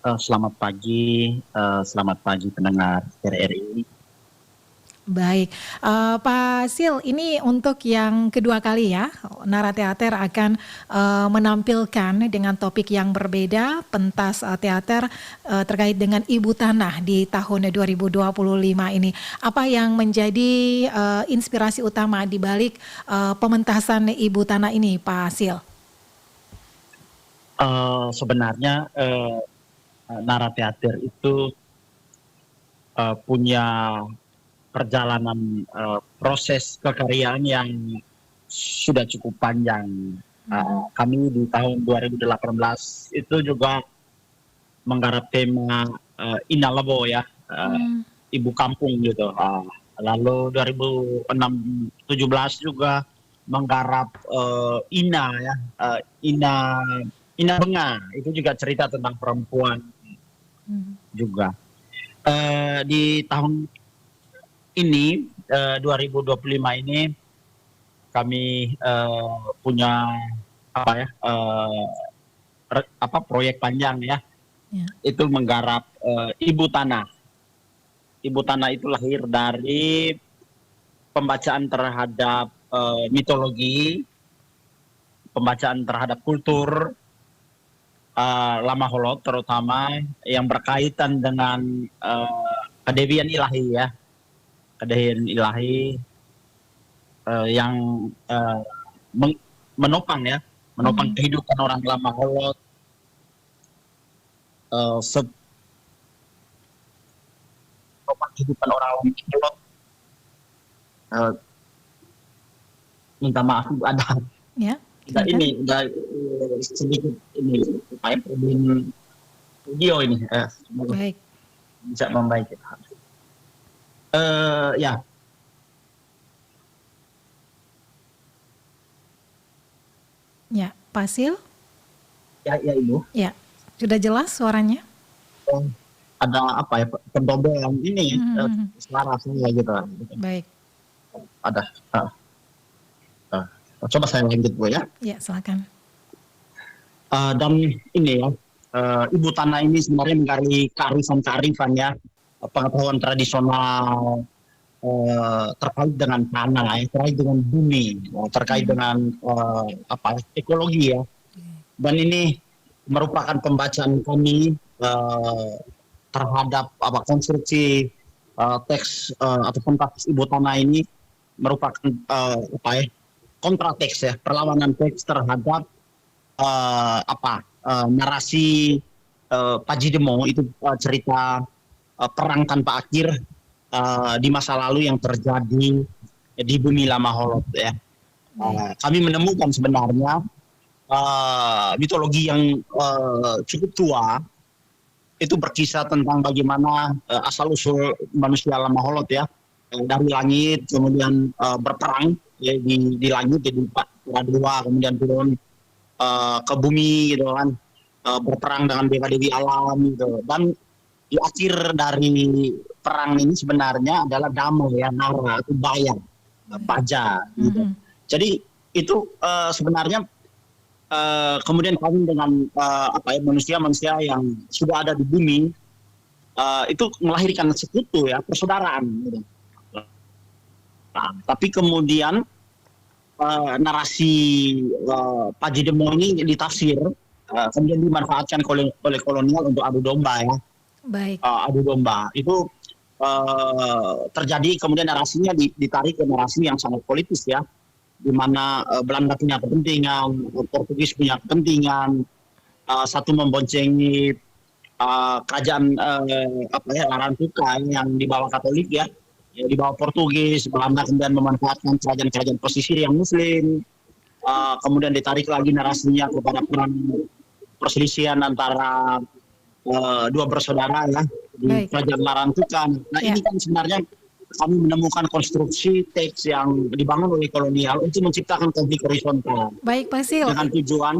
Selamat pagi pendengar RRI. Baik, Pak Sil, ini untuk yang kedua kali ya, Nara Teater akan menampilkan dengan topik yang berbeda, pentas teater terkait dengan Ibu Tanah di tahun 2025 ini. Apa yang menjadi inspirasi utama di balik pementasan Ibu Tanah ini, Pak Sil? Sebenarnya Nara Teater itu punya perjalanan proses kekaryaan yang sudah cukup panjang. Kami di tahun 2018 itu juga menggarap tema Inalabo ya, ibu kampung gitu. Lalu 2017 juga menggarap Ina ya, Ina Ina Benga, itu juga cerita tentang perempuan juga. Di tahun ini 2025 ini kami punya proyek panjang ya, itu menggarap Ibu Tanah. Ibu Tanah itu lahir dari pembacaan terhadap mitologi, pembacaan terhadap kultur Lama Holot, terutama yang berkaitan dengan kedewian ilahi ya, kedewian ilahi yang menopang kehidupan orang Lama Holot, menopang kehidupan orang Lama Holot. Minta maaf ada sedikit ini supaya problem video ini Baik. bisa membaik. Ya. Ya, Pak Sil? Ya, Ibu. Ya, sudah jelas suaranya? Ada pendobelan ini suara saya gitu. Baik. Ada. Coba saya lanjut Bu ya. Ya, silakan. Dan ini ya, Ibu Tanah ini sebenarnya menggali kearifan ya, pengetahuan tradisional terkait dengan tanah, terkait dengan bumi, terkait dengan ekologi ya. Dan ini merupakan pembacaan kami terhadap konstruksi teks atau pentas Ibu Tanah ini merupakan kontrateks ya, perlawanan teks terhadap narasi Paji Demo, itu cerita perang tanpa akhir di masa lalu yang terjadi di bumi Lama Holot ya. Kami menemukan sebenarnya mitologi yang cukup tua, itu berkisah tentang bagaimana asal usul manusia Lama Holot ya, dari langit kemudian berperang ya, di langit jadi dua, kemudian turun ke bumi gitu kan, berperang dengan dewa-dewi alam gitu. Dan di akhir dari perang ini sebenarnya adalah damai ya, nara itu bayar pajak gitu. Jadi itu sebenarnya kemudian kami dengan manusia-manusia yang sudah ada di bumi itu melahirkan sekutu ya, persaudaraan gitu. Tapi kemudian narasi Paji Demo ini ditafsir, kemudian dimanfaatkan oleh kolonial untuk adu domba ya. Baik. Adu domba itu terjadi, kemudian narasinya ditarik ke narasi yang sangat politis ya, di mana Belanda punya kepentingan, Portugis punya kepentingan, satu memboncengi kerajaan Larantuka yang di bawah Katolik ya, di bawah Portugis. Belanda kemudian memanfaatkan kerajaan-kerajaan pesisir yang Muslim, kemudian ditarik lagi narasinya kepada perang perselisihan antara dua bersaudara ya di kerajaan Larantuka. Nah ini kan sebenarnya kami menemukan konstruksi teks yang dibangun oleh kolonial untuk menciptakan konflik horizontal. Baik, Pak Sil. Dengan tujuan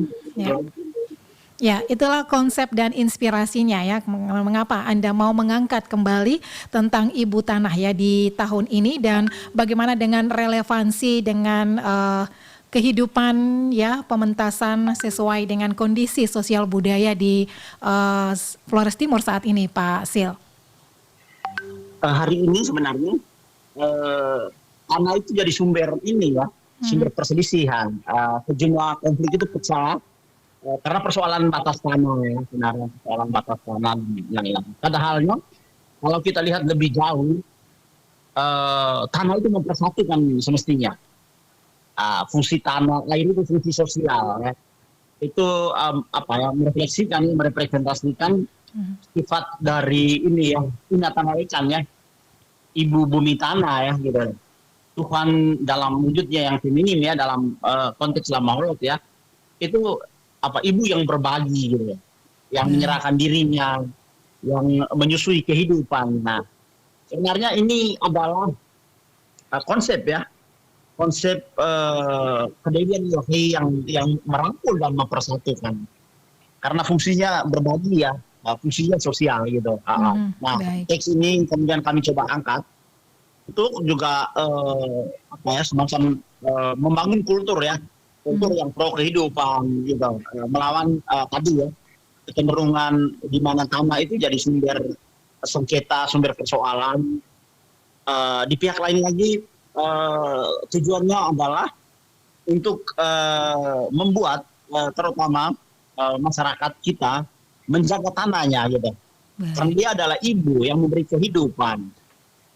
ya, itulah konsep dan inspirasinya ya, mengapa Anda mau mengangkat kembali tentang Ibu Tanah ya di tahun ini, dan bagaimana dengan relevansi dengan kehidupan ya pementasan sesuai dengan kondisi sosial budaya di Flores Timur saat ini, Pak Sil? Hari ini sebenarnya tanah itu jadi sumber ini ya, sumber perselisihan. Sejumlah konflik itu pecah karena persoalan batas tanah ya, sebenarnya persoalan batas tanah yang hilang. Padahalnya kalau kita lihat lebih jauh, tanah itu mempersatukan semestinya. Fungsi tanah air itu fungsi sosial ya. Itu merefleksikan, merepresentasikan sifat dari ini ya, punya tanah ikan ya, ibu bumi tanah ya gitu. Tuhan dalam wujudnya yang feminim ya, dalam konteks Lamaholot ya, itu ibu yang berbagi gitu ya, yang menyerahkan dirinya, yang menyusui kehidupan. Nah, sebenarnya ini adalah konsep ya, konsep kedewian Ilahi yang merangkul dan mempersatukan. Karena fungsinya berbagi ya, fungsinya sosial gitu. Nah, teks ini kemudian kami coba angkat untuk juga semacam membangun kultur ya, kultur yang pro kehidupan gitu, melawan tadi ya kecenderungan di mana tanah itu jadi sumber sengketa, sumber persoalan. Di pihak lain lagi tujuannya adalah untuk membuat terutama masyarakat kita menjaga tanahnya gitu. Karena dia adalah ibu yang memberi kehidupan.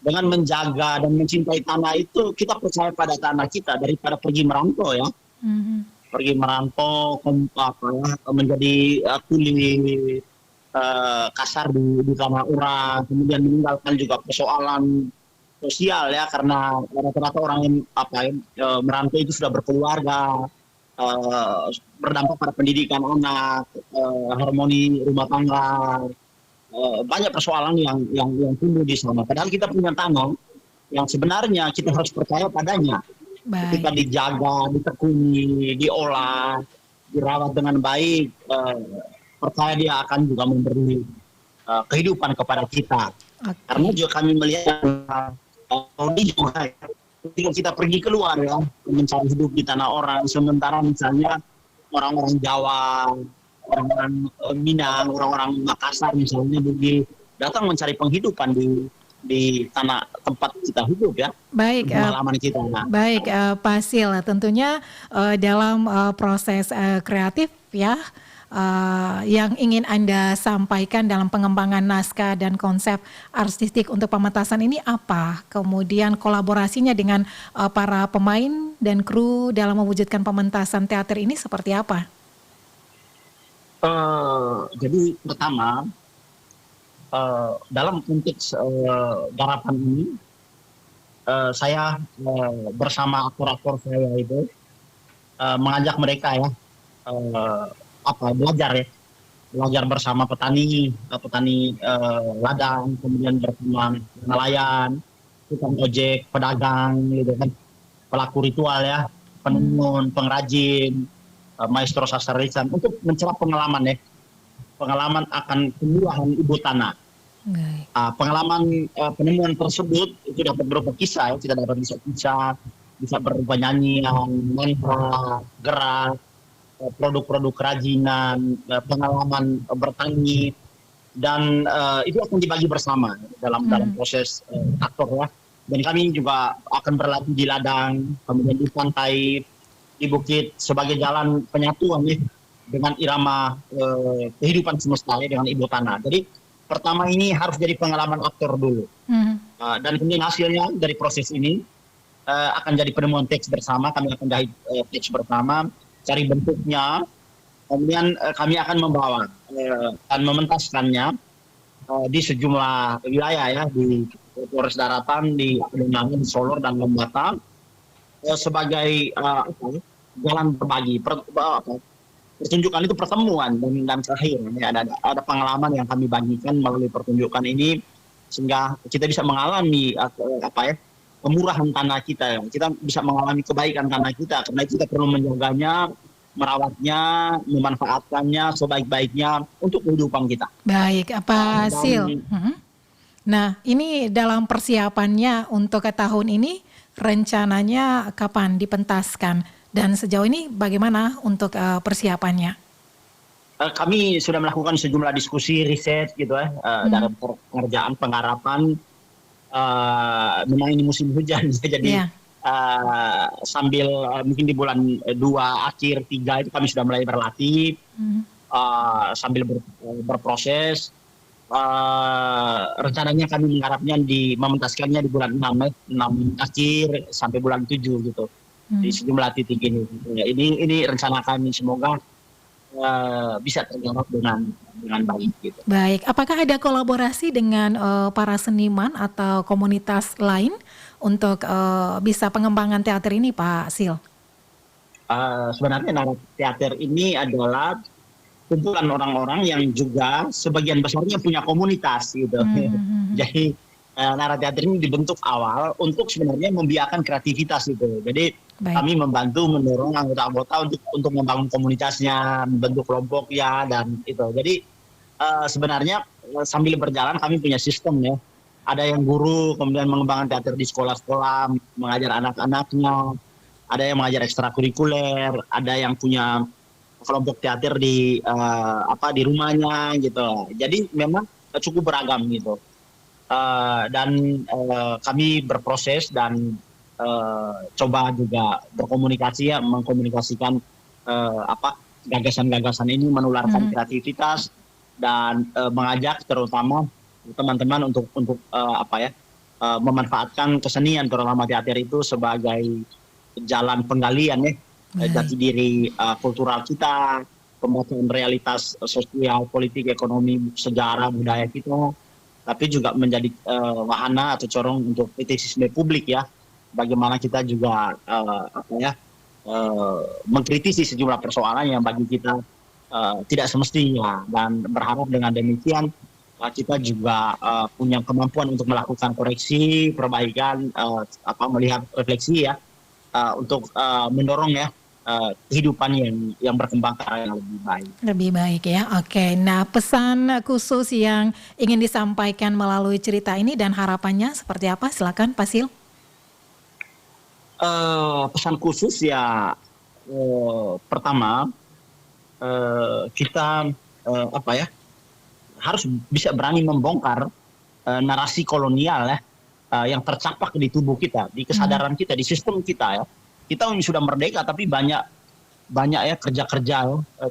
Dengan menjaga dan mencintai tanah itu, kita percaya pada tanah kita daripada pergi merantau ya. Pergi merantau, menjadi kuli kasar di tanah orang, kemudian meninggalkan juga persoalan sosial ya, karena rata-rata orang yang merantau itu sudah berkeluarga, berdampak pada pendidikan anak, harmoni rumah tangga, banyak persoalan yang tumbuh di sana. Padahal kita punya tanah yang sebenarnya kita harus percaya padanya. Ketika dijaga, ditekuni, diolah, dirawat dengan baik, percaya dia akan juga memberi kehidupan kepada kita. Karena juga kami melihat juga ketika kita pergi keluar ya, mencari hidup di tanah orang, sementara misalnya orang-orang Jawa, orang-orang Minang, orang-orang Makassar misalnya datang mencari penghidupan di tanah tempat kita hidup ya. Baik, pengalaman kita. Baik, Pak Sil, tentunya dalam proses kreatif ya, yang ingin Anda sampaikan dalam pengembangan naskah dan konsep artistik untuk pementasan ini apa? Kemudian kolaborasinya dengan para pemain dan kru dalam mewujudkan pementasan teater ini seperti apa? Jadi pertama, dalam konteks garapan ini, saya bersama aktor-aktor saya itu mengajak mereka ya, belajar bersama petani ladang, kemudian bersama nelayan, tukang ojek, pedagang, gitu kan, pelaku ritual ya, penenun, pengrajin, maestro sastra lisan, untuk mencerap pengalaman akan penyuluhan ibu tanah. Pengalaman penemuan tersebut itu dapat berupa kisah, kita dapat kisah, bisa berupa nyanyian, mantra, gerak, produk-produk kerajinan, pengalaman bertani, dan itu akan dibagi bersama dalam proses aktor ya. Dan kami juga akan berlatih di ladang, kemudian di pantai, di bukit, sebagai jalan penyatuan ya, dengan irama kehidupan semesta ya, dengan ibu tanah. Jadi pertama ini harus jadi pengalaman aktor dulu, dan kemudian hasilnya dari proses ini akan jadi penemuan teks bersama. Kami akan jahit teks bersama, cari bentuknya, kemudian kami akan membawa dan mementaskannya di sejumlah wilayah ya, di Flores Daratan, di Pedenangan, di Solor dan Lembata, sebagai jalan berbagi. Pertunjukan itu pertemuan dan terakhir ya, ada pengalaman yang kami bagikan melalui pertunjukan ini, sehingga kita bisa mengalami kemurahan tanah kita. Kita bisa mengalami kebaikan tanah kita, karena kita perlu menjaganya, merawatnya, memanfaatkannya sebaik-baiknya untuk kehidupan kita. Baik, Pak Sil. Nah, ini dalam persiapannya untuk tahun ini rencananya kapan dipentaskan? Dan sejauh ini bagaimana untuk persiapannya? Kami sudah melakukan sejumlah diskusi riset gitu ya, dalam pekerjaan penggarapan. Memang ini musim hujan jadi Iya. sambil mungkin di bulan 2 akhir 3 itu kami sudah mulai berlatih Hmm. sambil berproses. Rencananya kami mengharapnya mementaskannya di bulan 6 ya, 6 akhir sampai bulan 7 gitu di Hmm. sejumlah titik ini. Ya, ini rencana kami, semoga bisa terjawab dengan baik gitu. Baik, apakah ada kolaborasi dengan para seniman atau komunitas lain untuk bisa pengembangan teater ini, Pak Sil? Sebenarnya Naratif Teater ini adalah kumpulan orang-orang yang juga sebagian besarnya punya komunitas gitu. Hmm. Jadi Naratif Teater ini dibentuk awal untuk sebenarnya membiarkan kreativitas gitu. Jadi Baik. kami membantu mendorong anggota-anggota untuk membangun komunitasnya, membentuk kelompoknya dan itu. Jadi sebenarnya sambil berjalan kami punya sistem ya. Ada yang guru kemudian mengembangkan teater di sekolah-sekolah, mengajar anak-anaknya. Ada yang mengajar ekstrakurikuler, ada yang punya kelompok teater di rumahnya gitu. Jadi memang cukup beragam gitu. Dan kami berproses dan coba juga berkomunikasi ya, mengkomunikasikan gagasan-gagasan ini, menularkan kreativitas dan mengajak terutama teman-teman untuk memanfaatkan kesenian terutama teater itu sebagai jalan penggalian ya jati diri kultural kita, pembacaan realitas sosial, politik, ekonomi, sejarah, budaya kita, tapi juga menjadi wahana atau corong untuk kritisisme publik ya. Bagaimana kita juga mengkritisi sejumlah persoalan yang bagi kita tidak semestinya, dan berharap dengan demikian kita juga punya kemampuan untuk melakukan koreksi, perbaikan, melihat refleksi ya, untuk mendorong ya kehidupan yang berkembang ke arah yang lebih baik. Lebih baik ya, oke. Nah, pesan khusus yang ingin disampaikan melalui cerita ini dan harapannya seperti apa? Silakan Pak Sil. Pesan khusus ya, pertama kita harus bisa berani membongkar narasi kolonial ya, yang tercapak di tubuh kita, di kesadaran kita, di sistem kita ya. Kita sudah merdeka tapi banyak ya kerja-kerja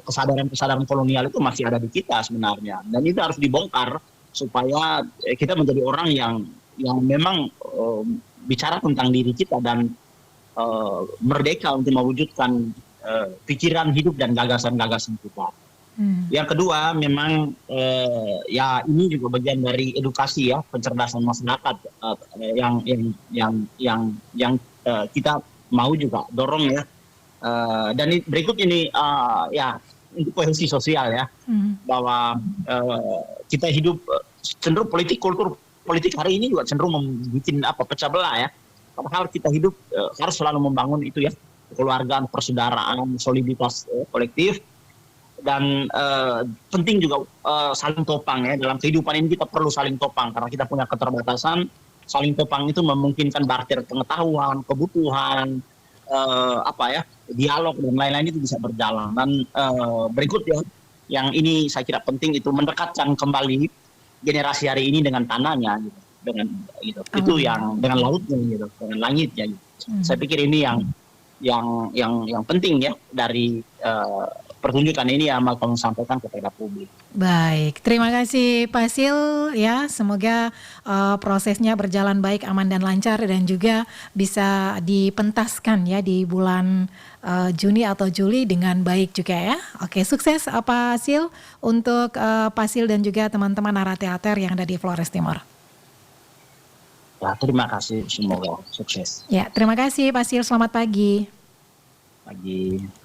kesadaran kolonial itu masih ada di kita sebenarnya, dan itu harus dibongkar supaya kita menjadi orang yang memang bicara tentang diri kita dan merdeka untuk mewujudkan pikiran hidup dan gagasan-gagasan kita. Yang kedua memang ya ini juga bagian dari edukasi ya, pencerdasan masyarakat yang kita mau juga dorong ya. Dan berikut ini ya untuk kohesi sosial ya, bahwa kita hidup cenderung kultur politik hari ini juga cenderung membuat pecah belah ya. Padahal kita hidup harus selalu membangun itu ya, kekeluargaan, persaudaraan, soliditas kolektif. Dan penting juga saling topang ya, dalam kehidupan ini kita perlu saling topang karena kita punya keterbatasan. Saling topang itu memungkinkan barter pengetahuan, kebutuhan, dialog dan lain-lain itu bisa berjalan. Dan berikut ya, yang ini saya kira penting, itu mendekatkan kembali generasi hari ini dengan tanahnya gitu, dengan gitu. Itu yang dengan lautnya gitu, dengan langitnya gitu. Saya pikir ini yang penting ya dari pertunjukan ini yang mau kami sampaikan kepada publik. Baik, terima kasih Pak Sil ya. Semoga prosesnya berjalan baik, aman dan lancar, dan juga bisa dipentaskan ya di bulan Juni atau Juli dengan baik juga ya. Oke, sukses Pak Sil untuk Pak Sil dan juga teman-teman Naratif Teater yang ada di Flores Timur. Ya, terima kasih, semoga sukses. Ya, terima kasih Pak Sil. Selamat pagi. Pagi.